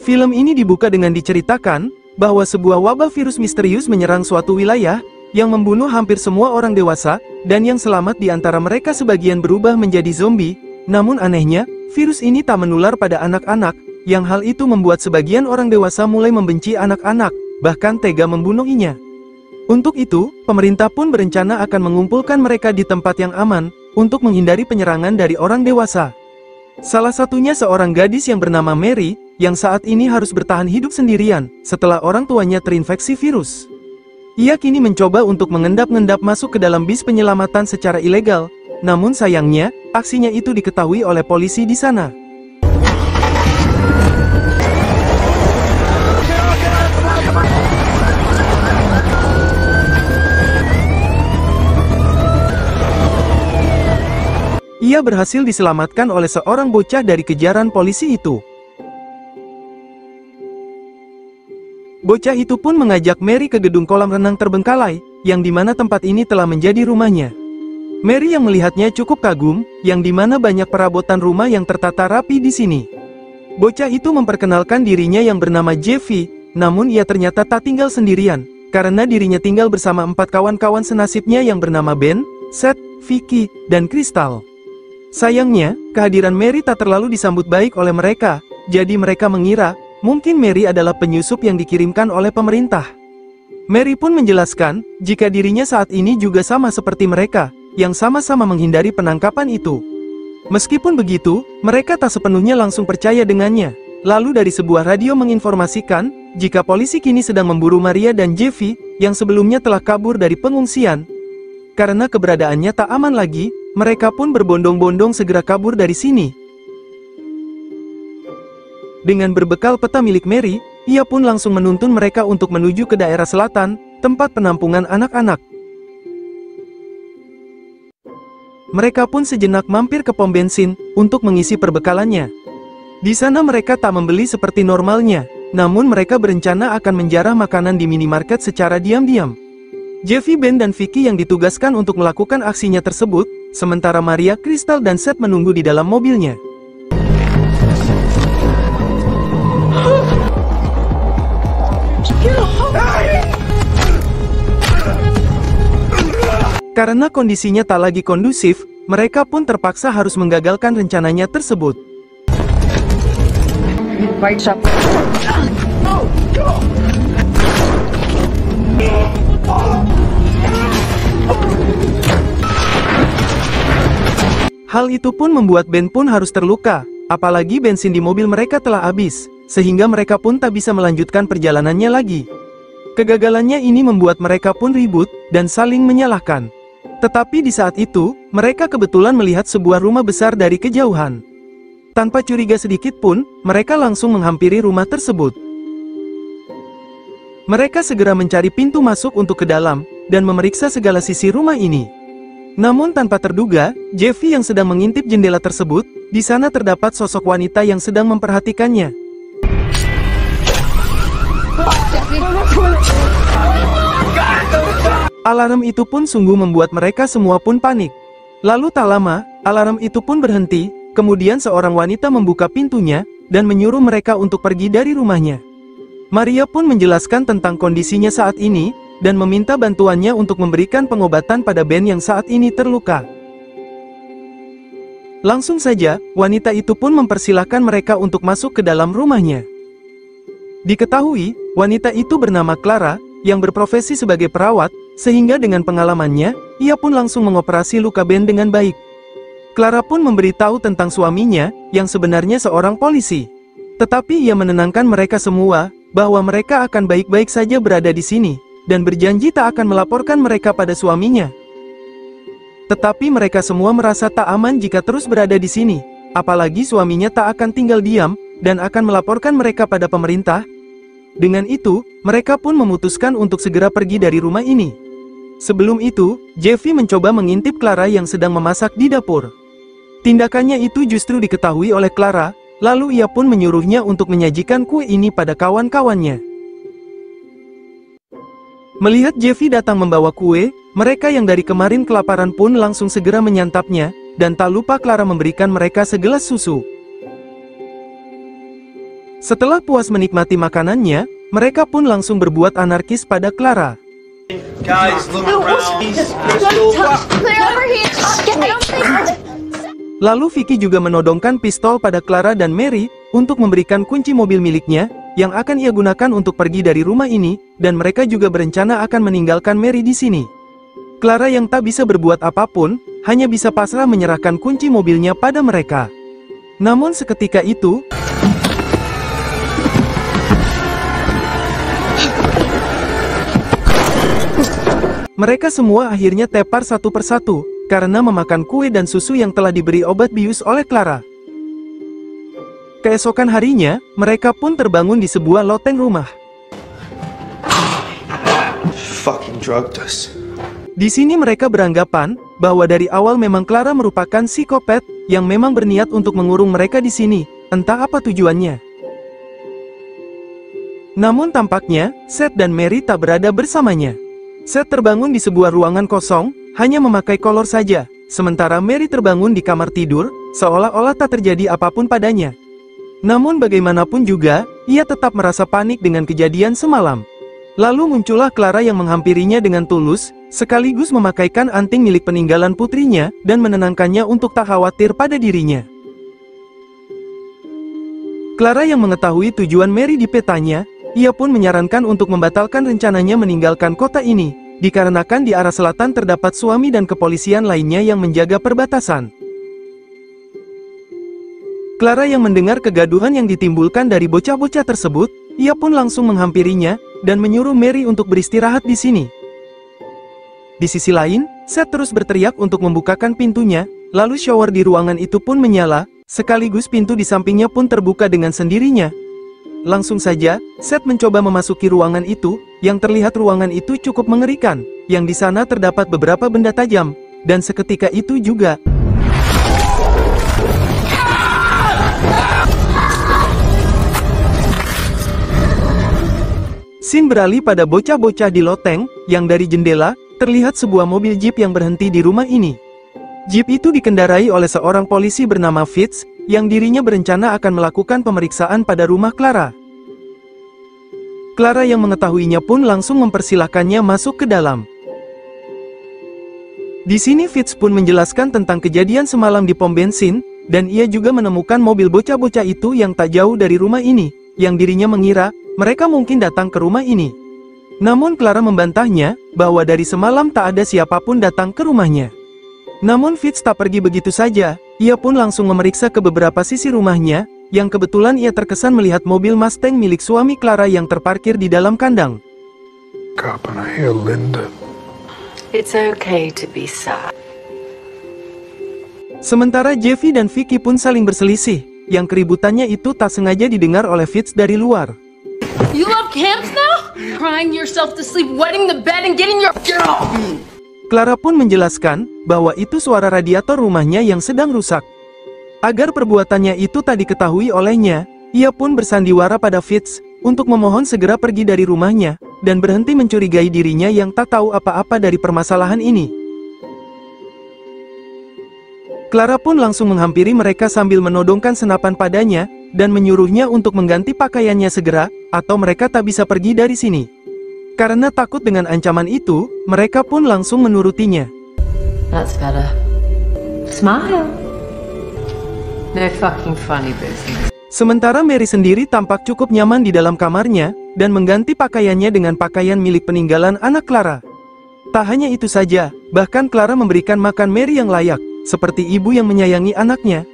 Film ini dibuka dengan diceritakan bahwa sebuah wabah virus misterius menyerang suatu wilayah yang membunuh hampir semua orang dewasa, dan yang selamat di antara mereka sebagian berubah menjadi zombie. Namun anehnya, virus ini tak menular pada anak-anak, yang hal itu membuat sebagian orang dewasa mulai membenci anak-anak, bahkan tega membunuhinya. Untuk itu, pemerintah pun berencana akan mengumpulkan mereka di tempat yang aman, untuk menghindari penyerangan dari orang dewasa. Salah satunya seorang gadis yang bernama Mary, yang saat ini harus bertahan hidup sendirian, setelah orang tuanya terinfeksi virus. Ia kini mencoba untuk mengendap-endap masuk ke dalam bis penyelamatan secara ilegal, namun sayangnya, aksinya itu diketahui oleh polisi di sana. Ia berhasil diselamatkan oleh seorang bocah dari kejaran polisi itu. Bocah itu pun mengajak Mary ke gedung kolam renang terbengkalai, yang dimana tempat ini telah menjadi rumahnya. Mary yang melihatnya cukup kagum, yang dimana banyak perabotan rumah yang tertata rapi di sini. Bocah itu memperkenalkan dirinya yang bernama Jeffy, namun ia ternyata tak tinggal sendirian, karena dirinya tinggal bersama 4 kawan-kawan senasibnya yang bernama Ben, Seth, Vicky, dan Crystal. Sayangnya, kehadiran Mary tak terlalu disambut baik oleh mereka, jadi mereka mengira mungkin Mary adalah penyusup yang dikirimkan oleh pemerintah. Mary pun menjelaskan, jika dirinya saat ini juga sama seperti mereka, yang sama-sama menghindari penangkapan itu. Meskipun begitu, mereka tak sepenuhnya langsung percaya dengannya. Lalu dari sebuah radio menginformasikan, jika polisi kini sedang memburu Maria dan Jeffy, yang sebelumnya telah kabur dari pengungsian. Karena keberadaannya tak aman lagi, mereka pun berbondong-bondong segera kabur dari sini. Dengan berbekal peta milik Mary, ia pun langsung menuntun mereka untuk menuju ke daerah selatan, tempat penampungan anak-anak. Mereka pun sejenak mampir ke pom bensin, untuk mengisi perbekalannya. Di sana mereka tak membeli seperti normalnya, namun mereka berencana akan menjarah makanan di minimarket secara diam-diam. Jeffy, Ben, dan Vicky yang ditugaskan untuk melakukan aksinya tersebut, sementara Maria, Crystal, dan Seth menunggu di dalam mobilnya. Karena kondisinya tak lagi kondusif, mereka pun terpaksa harus menggagalkan rencananya tersebut. Hal itu pun membuat Ben pun harus terluka, apalagi bensin di mobil mereka telah habis, sehingga mereka pun tak bisa melanjutkan perjalanannya lagi. Kegagalannya ini membuat mereka pun ribut, dan saling menyalahkan. Tetapi di saat itu, mereka kebetulan melihat sebuah rumah besar dari kejauhan. Tanpa curiga sedikit pun, mereka langsung menghampiri rumah tersebut. Mereka segera mencari pintu masuk untuk ke dalam, dan memeriksa segala sisi rumah ini. Namun tanpa terduga, Jeffy yang sedang mengintip jendela tersebut, di sana terdapat sosok wanita yang sedang memperhatikannya. Alarm itu pun sungguh membuat mereka semua pun panik. Lalu tak lama, alarm itu pun berhenti, kemudian seorang wanita membuka pintunya, dan menyuruh mereka untuk pergi dari rumahnya. Maria pun menjelaskan tentang kondisinya saat ini, dan meminta bantuannya untuk memberikan pengobatan pada Ben yang saat ini terluka. Langsung saja, wanita itu pun mempersilahkan mereka untuk masuk ke dalam rumahnya. Diketahui, wanita itu bernama Clara, yang berprofesi sebagai perawat, sehingga dengan pengalamannya, ia pun langsung mengoperasi luka Ben dengan baik. Clara pun memberitahu tentang suaminya, yang sebenarnya seorang polisi. Tetapi ia menenangkan mereka semua, bahwa mereka akan baik-baik saja berada di sini, dan berjanji tak akan melaporkan mereka pada suaminya. Tetapi mereka semua merasa tak aman jika terus berada di sini, apalagi suaminya tak akan tinggal diam, dan akan melaporkan mereka pada pemerintah. Dengan itu, mereka pun memutuskan untuk segera pergi dari rumah ini. Sebelum itu, Jeffy mencoba mengintip Clara yang sedang memasak di dapur. Tindakannya itu justru diketahui oleh Clara, lalu ia pun menyuruhnya untuk menyajikan kue ini pada kawan-kawannya. Melihat Jeffy datang membawa kue, mereka yang dari kemarin kelaparan pun langsung segera menyantapnya, dan tak lupa Clara memberikan mereka segelas susu. Setelah puas menikmati makanannya, mereka pun langsung berbuat anarkis pada Clara. Guys, look around. Lalu Vicky juga menodongkan pistol pada Clara dan Mary untuk memberikan kunci mobil miliknya yang akan ia gunakan untuk pergi dari rumah ini, dan mereka juga berencana akan meninggalkan Mary di sini. Clara yang tak bisa berbuat apapun, hanya bisa pasrah menyerahkan kunci mobilnya pada mereka. Namun seketika itu, mereka semua akhirnya tepar satu persatu, karena memakan kue dan susu yang telah diberi obat bius oleh Clara. Keesokan harinya, mereka pun terbangun di sebuah loteng rumah. Fucking drugged us. Di sini mereka beranggapan bahwa dari awal memang Clara merupakan psikopat yang memang berniat untuk mengurung mereka di sini, entah apa tujuannya. Namun tampaknya, Seth dan Mary tak berada bersamanya. Seth terbangun di sebuah ruangan kosong, hanya memakai kolor saja, sementara Mary terbangun di kamar tidur, seolah-olah tak terjadi apapun padanya. Namun bagaimanapun juga, ia tetap merasa panik dengan kejadian semalam. Lalu muncullah Clara yang menghampirinya dengan tulus, sekaligus memakaikan anting milik peninggalan putrinya, dan menenangkannya untuk tak khawatir pada dirinya. Clara yang mengetahui tujuan Mary di petanya, ia pun menyarankan untuk membatalkan rencananya meninggalkan kota ini, dikarenakan di arah selatan terdapat suami dan kepolisian lainnya yang menjaga perbatasan. Clara yang mendengar kegaduhan yang ditimbulkan dari bocah-bocah tersebut, ia pun langsung menghampirinya, dan menyuruh Mary untuk beristirahat di sini. Di sisi lain, Seth terus berteriak untuk membukakan pintunya, lalu shower di ruangan itu pun menyala, sekaligus pintu di sampingnya pun terbuka dengan sendirinya. Langsung saja, Seth mencoba memasuki ruangan itu, yang terlihat ruangan itu cukup mengerikan, yang di sana terdapat beberapa benda tajam, dan seketika itu juga scene beralih pada bocah-bocah di loteng, yang dari jendela, terlihat sebuah mobil jeep yang berhenti di rumah ini. Jeep itu dikendarai oleh seorang polisi bernama Fitz, yang dirinya berencana akan melakukan pemeriksaan pada rumah Clara. Clara yang mengetahuinya pun langsung mempersilahkannya masuk ke dalam. Di sini Fitz pun menjelaskan tentang kejadian semalam di pom bensin, dan ia juga menemukan mobil bocah-bocah itu yang tak jauh dari rumah ini, yang dirinya mengira mereka mungkin datang ke rumah ini. Namun Clara membantahnya, bahwa dari semalam tak ada siapapun datang ke rumahnya. Namun Fitz tak pergi begitu saja, ia pun langsung memeriksa ke beberapa sisi rumahnya, yang kebetulan ia terkesan melihat mobil Mustang milik suami Clara yang terparkir di dalam kandang. Kapan I hear Linda? It's okay to be sad. Sementara Jeffy dan Vicky pun saling berselisih, yang keributannya itu tak sengaja didengar oleh Fitz dari luar. You love camps now? Crying yourself to sleep, wetting the bed and getting your... Get off me! Clara pun menjelaskan, bahwa itu suara radiator rumahnya yang sedang rusak. Agar perbuatannya itu tak diketahui olehnya, ia pun bersandiwara pada Fitz, untuk memohon segera pergi dari rumahnya, dan berhenti mencurigai dirinya yang tak tahu apa-apa dari permasalahan ini. Clara pun langsung menghampiri mereka sambil menodongkan senapan padanya, dan menyuruhnya untuk mengganti pakaiannya segera, atau mereka tak bisa pergi dari sini. Karena takut dengan ancaman itu, mereka pun langsung menurutinya. That's better. Smile. No fucking funny business. Sementara Mary sendiri tampak cukup nyaman di dalam kamarnya, dan mengganti pakaiannya dengan pakaian milik peninggalan anak Clara. Tak hanya itu saja, bahkan Clara memberikan makan Mary yang layak, seperti ibu yang menyayangi anaknya.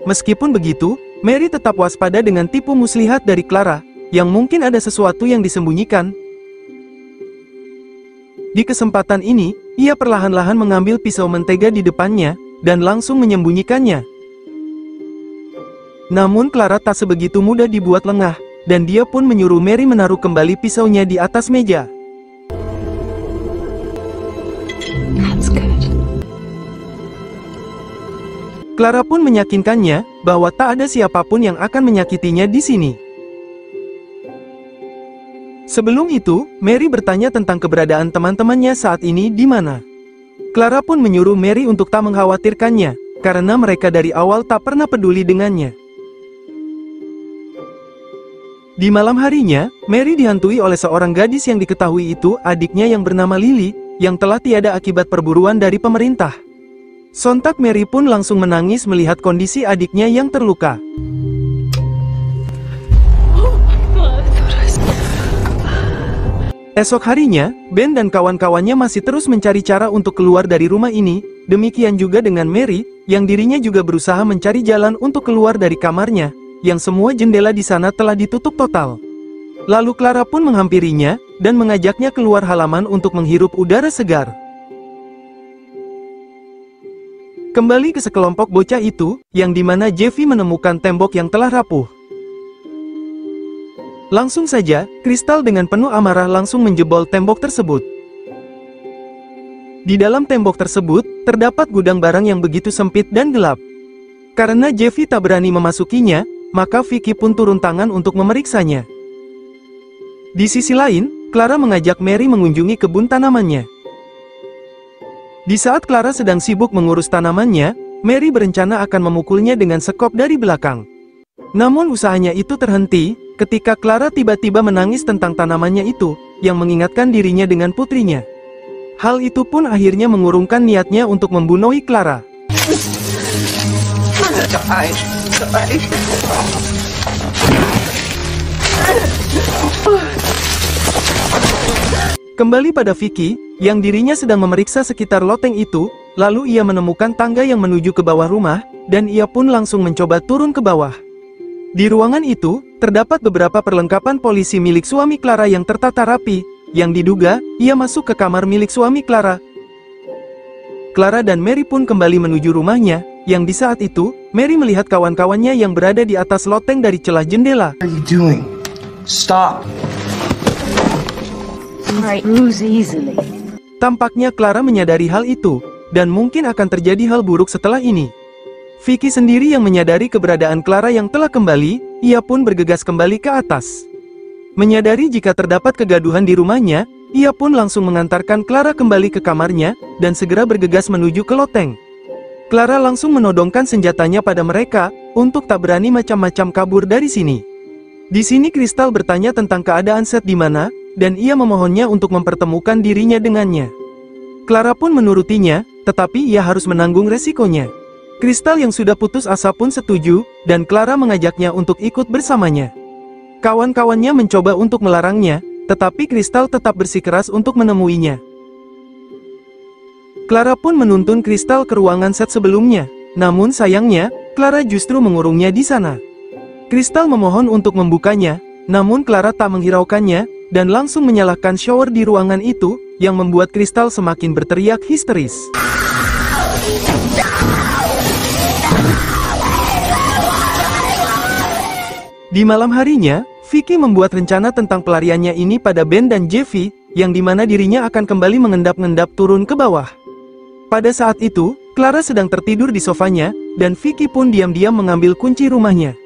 Meskipun begitu, Mary tetap waspada dengan tipu muslihat dari Clara, yang mungkin ada sesuatu yang disembunyikan. Di kesempatan ini, ia perlahan-lahan mengambil pisau mentega di depannya, dan langsung menyembunyikannya. Namun Clara tak sebegitu mudah dibuat lengah, dan dia pun menyuruh Mary menaruh kembali pisaunya di atas meja. That's good. Clara pun meyakinkannya, bahwa tak ada siapapun yang akan menyakitinya di sini. Sebelum itu, Mary bertanya tentang keberadaan teman-temannya saat ini di mana. Clara pun menyuruh Mary untuk tak mengkhawatirkannya, karena mereka dari awal tak pernah peduli dengannya. Di malam harinya, Mary dihantui oleh seorang gadis yang diketahui itu adiknya yang bernama Lily, yang telah tiada akibat perburuan dari pemerintah. Sontak Mary pun langsung menangis melihat kondisi adiknya yang terluka. Esok harinya, Ben dan kawan-kawannya masih terus mencari cara untuk keluar dari rumah ini, demikian juga dengan Mary, yang dirinya juga berusaha mencari jalan untuk keluar dari kamarnya, yang semua jendela di sana telah ditutup total. Lalu Clara pun menghampirinya, dan mengajaknya keluar halaman untuk menghirup udara segar. Kembali ke sekelompok bocah itu, yang dimana Jeffy menemukan tembok yang telah rapuh. Langsung saja, Kristal dengan penuh amarah langsung menjebol tembok tersebut. Di dalam tembok tersebut, terdapat gudang barang yang begitu sempit dan gelap. Karena Jeffy tak berani memasukinya, maka Vicky pun turun tangan untuk memeriksanya. Di sisi lain, Clara mengajak Mary mengunjungi kebun tanamannya. Di saat Clara sedang sibuk mengurus tanamannya, Mary berencana akan memukulnya dengan sekop dari belakang. Namun usahanya itu terhenti, ketika Clara tiba-tiba menangis tentang tanamannya itu, yang mengingatkan dirinya dengan putrinya. Hal itu pun akhirnya mengurungkan niatnya untuk membunuh Clara. Kembali pada Vicky, yang dirinya sedang memeriksa sekitar loteng itu, lalu ia menemukan tangga yang menuju ke bawah rumah, dan ia pun langsung mencoba turun ke bawah. Di ruangan itu, terdapat beberapa perlengkapan polisi milik suami Clara yang tertata rapi, yang diduga, ia masuk ke kamar milik suami Clara. Clara dan Mary pun kembali menuju rumahnya, yang di saat itu, Mary melihat kawan-kawannya yang berada di atas loteng dari celah jendela. What are you doing? Stop. Bruise easily. Tampaknya Clara menyadari hal itu, dan mungkin akan terjadi hal buruk setelah ini. Vicky sendiri yang menyadari keberadaan Clara yang telah kembali, ia pun bergegas kembali ke atas. Menyadari jika terdapat kegaduhan di rumahnya, ia pun langsung mengantarkan Clara kembali ke kamarnya, dan segera bergegas menuju ke loteng. Clara langsung menodongkan senjatanya pada mereka, untuk tak berani macam-macam kabur dari sini. Di sini Kristal bertanya tentang keadaan Seth di mana, dan ia memohonnya untuk mempertemukan dirinya dengannya. Clara pun menurutinya, tetapi ia harus menanggung resikonya. Kristal yang sudah putus asa pun setuju, dan Clara mengajaknya untuk ikut bersamanya. Kawan-kawannya mencoba untuk melarangnya, tetapi Kristal tetap bersikeras untuk menemuinya. Clara pun menuntun Kristal ke ruangan Seth sebelumnya, namun sayangnya, Clara justru mengurungnya di sana. Kristal memohon untuk membukanya, namun Clara tak menghiraukannya, dan langsung menyalakan shower di ruangan itu, yang membuat Kristal semakin berteriak histeris. Di malam harinya, Vicky membuat rencana tentang pelariannya ini pada Ben dan Jeffy, yang dimana dirinya akan kembali mengendap-endap turun ke bawah. Pada saat itu, Clara sedang tertidur di sofanya, dan Vicky pun diam-diam mengambil kunci rumahnya.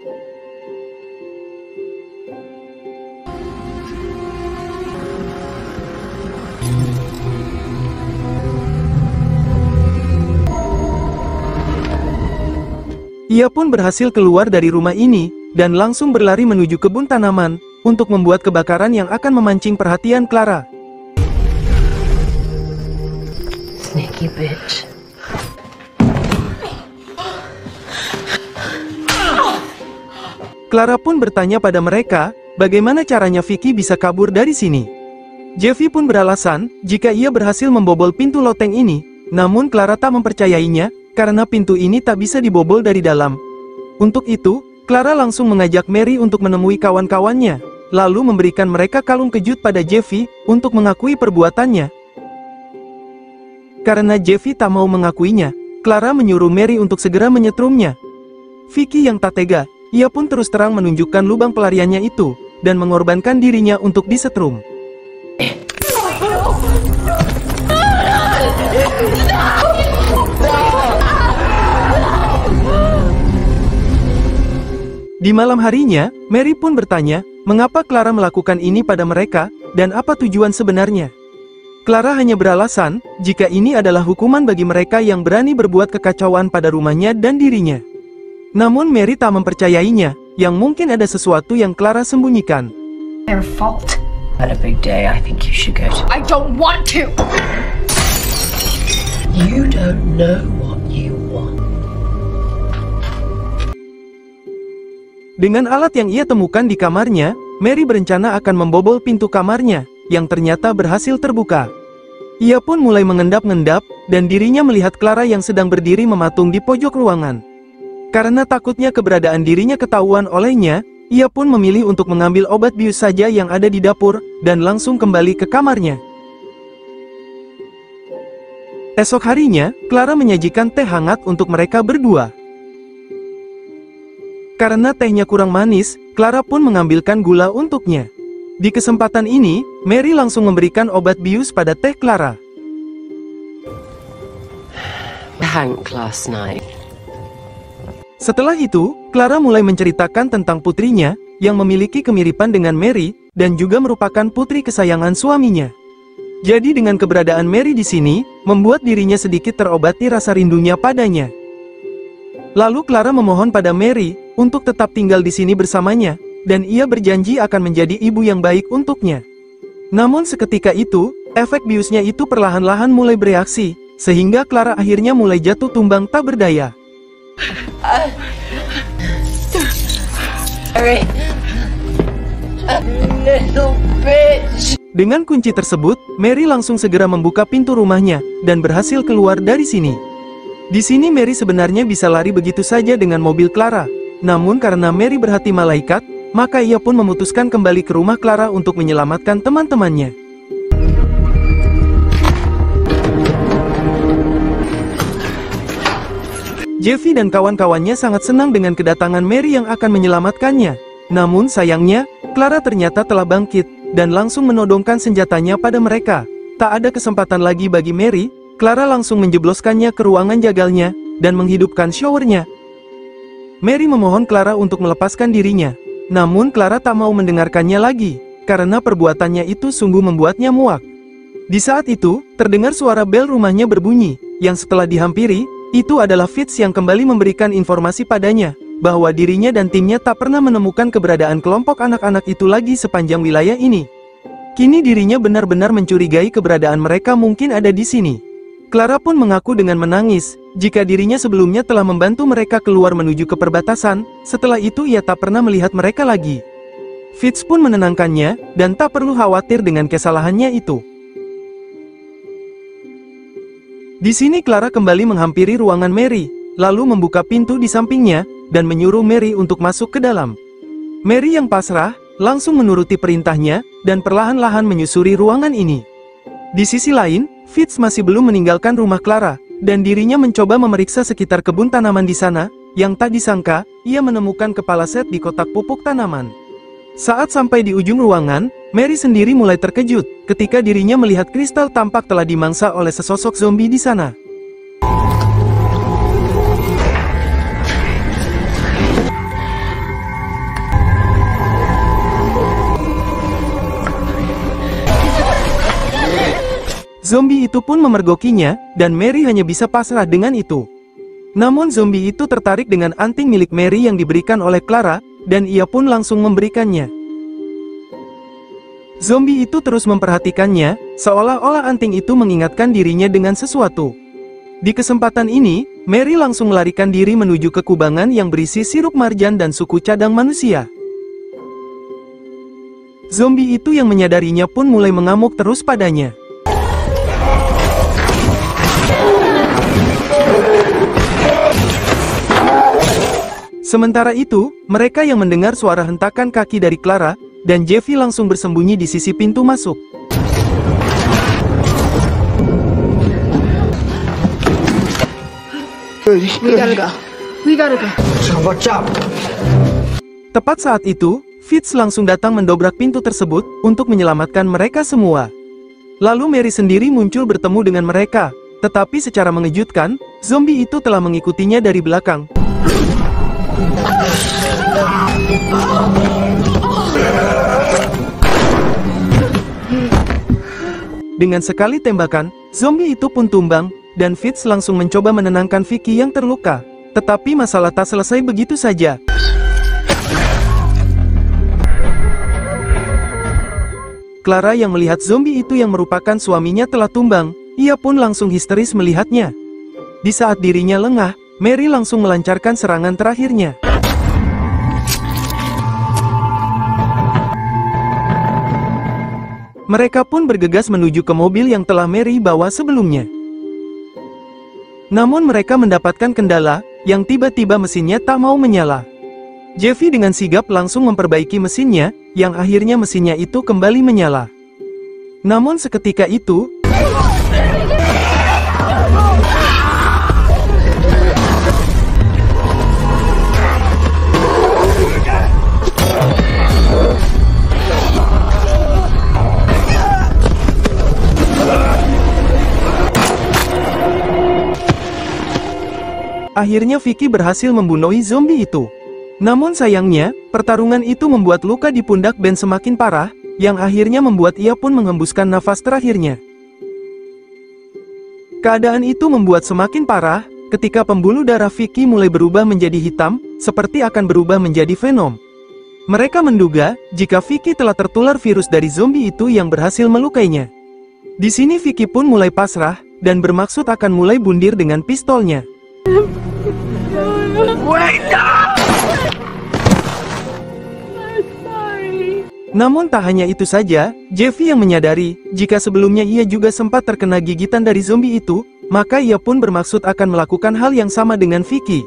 Ia pun berhasil keluar dari rumah ini, dan langsung berlari menuju kebun tanaman, untuk membuat kebakaran yang akan memancing perhatian Clara. Sneaky bitch. Clara pun bertanya pada mereka, bagaimana caranya Vicky bisa kabur dari sini. Jeffy pun beralasan, jika ia berhasil membobol pintu loteng ini, namun Clara tak mempercayainya, karena pintu ini tak bisa dibobol dari dalam. Untuk itu, Clara langsung mengajak Mary untuk menemui kawan-kawannya, lalu memberikan mereka kalung kejut pada Jeffy, untuk mengakui perbuatannya. Karena Jeffy tak mau mengakuinya, Clara menyuruh Mary untuk segera menyetrumnya. Vicky yang tak tega, ia pun terus terang menunjukkan lubang pelariannya itu, dan mengorbankan dirinya untuk disetrum. Di malam harinya, Mary pun bertanya, mengapa Clara melakukan ini pada mereka, dan apa tujuan sebenarnya. Clara hanya beralasan, jika ini adalah hukuman bagi mereka yang berani berbuat kekacauan pada rumahnya dan dirinya. Namun Mary tak mempercayainya, yang mungkin ada sesuatu yang Clara sembunyikan. Their fault. Had a big day. I think you should go to. I don't want to! You don't know what you want. Dengan alat yang ia temukan di kamarnya, Mary berencana akan membobol pintu kamarnya, yang ternyata berhasil terbuka. Ia pun mulai mengendap-endap, dan dirinya melihat Clara yang sedang berdiri mematung di pojok ruangan. Karena takutnya keberadaan dirinya ketahuan olehnya, ia pun memilih untuk mengambil obat bius saja yang ada di dapur, dan langsung kembali ke kamarnya. Esok harinya, Clara menyajikan teh hangat untuk mereka berdua. Karena tehnya kurang manis, Clara pun mengambilkan gula untuknya. Di kesempatan ini, Mary langsung memberikan obat bius pada teh Clara. Hank last night. Setelah itu, Clara mulai menceritakan tentang putrinya, yang memiliki kemiripan dengan Mary, dan juga merupakan putri kesayangan suaminya. Jadi dengan keberadaan Mary di sini, membuat dirinya sedikit terobati rasa rindunya padanya. Lalu Clara memohon pada Mary, untuk tetap tinggal di sini bersamanya, dan ia berjanji akan menjadi ibu yang baik untuknya. Namun seketika itu, efek biusnya itu perlahan-lahan mulai bereaksi, sehingga Clara akhirnya mulai jatuh tumbang tak berdaya. Little bitch. Dengan kunci tersebut, Mary langsung segera membuka pintu rumahnya, dan berhasil keluar dari sini. Di sini Mary sebenarnya bisa lari begitu saja dengan mobil Clara, namun karena Mary berhati malaikat, maka ia pun memutuskan kembali ke rumah Clara untuk menyelamatkan teman-temannya. Jeffy dan kawan-kawannya sangat senang dengan kedatangan Mary yang akan menyelamatkannya. Namun sayangnya, Clara ternyata telah bangkit, dan langsung menodongkan senjatanya pada mereka. Tak ada kesempatan lagi bagi Mary, Clara langsung menjebloskannya ke ruangan jagalnya, dan menghidupkan showernya. Mary memohon Clara untuk melepaskan dirinya. Namun Clara tak mau mendengarkannya lagi, karena perbuatannya itu sungguh membuatnya muak. Di saat itu, terdengar suara bel rumahnya berbunyi, yang setelah dihampiri, itu adalah Fitz yang kembali memberikan informasi padanya, bahwa dirinya dan timnya tak pernah menemukan keberadaan kelompok anak-anak itu lagi sepanjang wilayah ini. Kini dirinya benar-benar mencurigai keberadaan mereka mungkin ada di sini. Clara pun mengaku dengan menangis, jika dirinya sebelumnya telah membantu mereka keluar menuju ke perbatasan, setelah itu ia tak pernah melihat mereka lagi. Fitz pun menenangkannya, dan tak perlu khawatir dengan kesalahannya itu. Di sini Clara kembali menghampiri ruangan Mary, lalu membuka pintu di sampingnya, dan menyuruh Mary untuk masuk ke dalam. Mary yang pasrah, langsung menuruti perintahnya, dan perlahan-lahan menyusuri ruangan ini. Di sisi lain, Fitz masih belum meninggalkan rumah Clara, dan dirinya mencoba memeriksa sekitar kebun tanaman di sana, yang tak disangka, ia menemukan kepala Seth di kotak pupuk tanaman. Saat sampai di ujung ruangan, Mary sendiri mulai terkejut, ketika dirinya melihat kristal tampak telah dimangsa oleh sesosok zombie di sana. Zombie itu pun memergokinya, dan Mary hanya bisa pasrah dengan itu. Namun zombie itu tertarik dengan anting milik Mary yang diberikan oleh Clara, dan ia pun langsung memberikannya. Zombie itu terus memperhatikannya, seolah-olah anting itu mengingatkan dirinya dengan sesuatu. Di kesempatan ini, Mary langsung melarikan diri menuju ke kubangan yang berisi sirup marjan dan suku cadang manusia. Zombie itu yang menyadarinya pun mulai mengamuk terus padanya. Sementara itu, mereka yang mendengar suara hentakan kaki dari Clara, dan Jeffy langsung bersembunyi di sisi pintu masuk. We gotta go. So watch out. Tepat saat itu, Fitz langsung datang mendobrak pintu tersebut, untuk menyelamatkan mereka semua. Lalu Mary sendiri muncul bertemu dengan mereka, tetapi secara mengejutkan, zombie itu telah mengikutinya dari belakang. Dengan sekali tembakan, zombie itu pun tumbang, dan Fitz langsung mencoba menenangkan Vicky yang terluka. Tetapi masalah tak selesai begitu saja. Clara yang melihat zombie itu yang merupakan suaminya telah tumbang, ia pun langsung histeris melihatnya. Di saat dirinya lengah, Mary langsung melancarkan serangan terakhirnya. Mereka pun bergegas menuju ke mobil yang telah Mary bawa sebelumnya. Namun mereka mendapatkan kendala, yang tiba-tiba mesinnya tak mau menyala. Jeffy dengan sigap langsung memperbaiki mesinnya, yang akhirnya mesinnya itu kembali menyala. Namun seketika itu, akhirnya Vicky berhasil membunuh zombie itu. Namun sayangnya, pertarungan itu membuat luka di pundak Ben semakin parah, yang akhirnya membuat ia pun menghembuskan nafas terakhirnya. Keadaan itu membuat semakin parah, ketika pembuluh darah Vicky mulai berubah menjadi hitam, seperti akan berubah menjadi Venom. Mereka menduga, jika Vicky telah tertular virus dari zombie itu yang berhasil melukainya. Di sini Vicky pun mulai pasrah, dan bermaksud akan mulai bundir dengan pistolnya. Namun tak hanya itu saja, Jeffy yang menyadari, jika sebelumnya ia juga sempat terkena gigitan dari zombie itu, maka ia pun bermaksud akan melakukan hal yang sama dengan Vicky.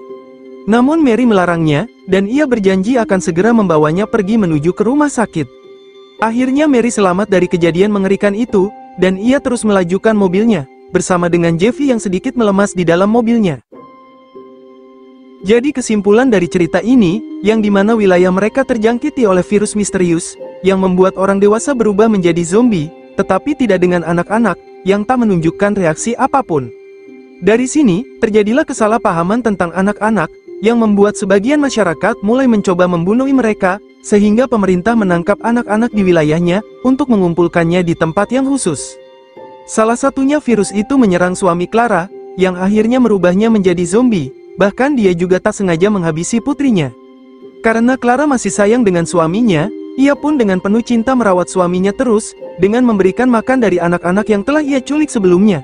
Namun Mary melarangnya, dan ia berjanji akan segera membawanya pergi menuju ke rumah sakit. Akhirnya Mary selamat dari kejadian mengerikan itu, dan ia terus melajukan mobilnya, bersama dengan Jeffy yang sedikit melemas di dalam mobilnya. Jadi kesimpulan dari cerita ini, yang dimana wilayah mereka terjangkiti oleh virus misterius, yang membuat orang dewasa berubah menjadi zombie, tetapi tidak dengan anak-anak, yang tak menunjukkan reaksi apapun. Dari sini, terjadilah kesalahpahaman tentang anak-anak, yang membuat sebagian masyarakat mulai mencoba membunuh mereka, sehingga pemerintah menangkap anak-anak di wilayahnya, untuk mengumpulkannya di tempat yang khusus. Salah satunya virus itu menyerang suami Clara, yang akhirnya merubahnya menjadi zombie. Bahkan dia juga tak sengaja menghabisi putrinya. Karena Clara masih sayang dengan suaminya, ia pun dengan penuh cinta merawat suaminya terus, dengan memberikan makan dari anak-anak yang telah ia culik sebelumnya.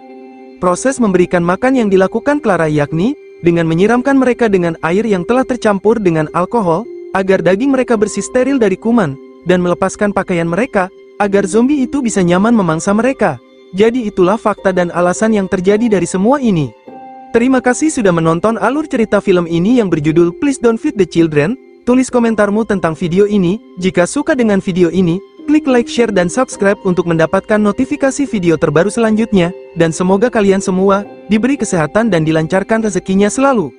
Proses memberikan makan yang dilakukan Clara yakni, dengan menyiramkan mereka dengan air yang telah tercampur dengan alkohol, agar daging mereka bersih steril dari kuman, dan melepaskan pakaian mereka, agar zombie itu bisa nyaman memangsa mereka. Jadi itulah fakta dan alasan yang terjadi dari semua ini. Terima kasih sudah menonton alur cerita film ini yang berjudul Please Don't Feed the Children. Tulis komentarmu tentang video ini. Jika suka dengan video ini, klik like, share, dan subscribe untuk mendapatkan notifikasi video terbaru selanjutnya. Dan semoga kalian semua diberi kesehatan dan dilancarkan rezekinya selalu.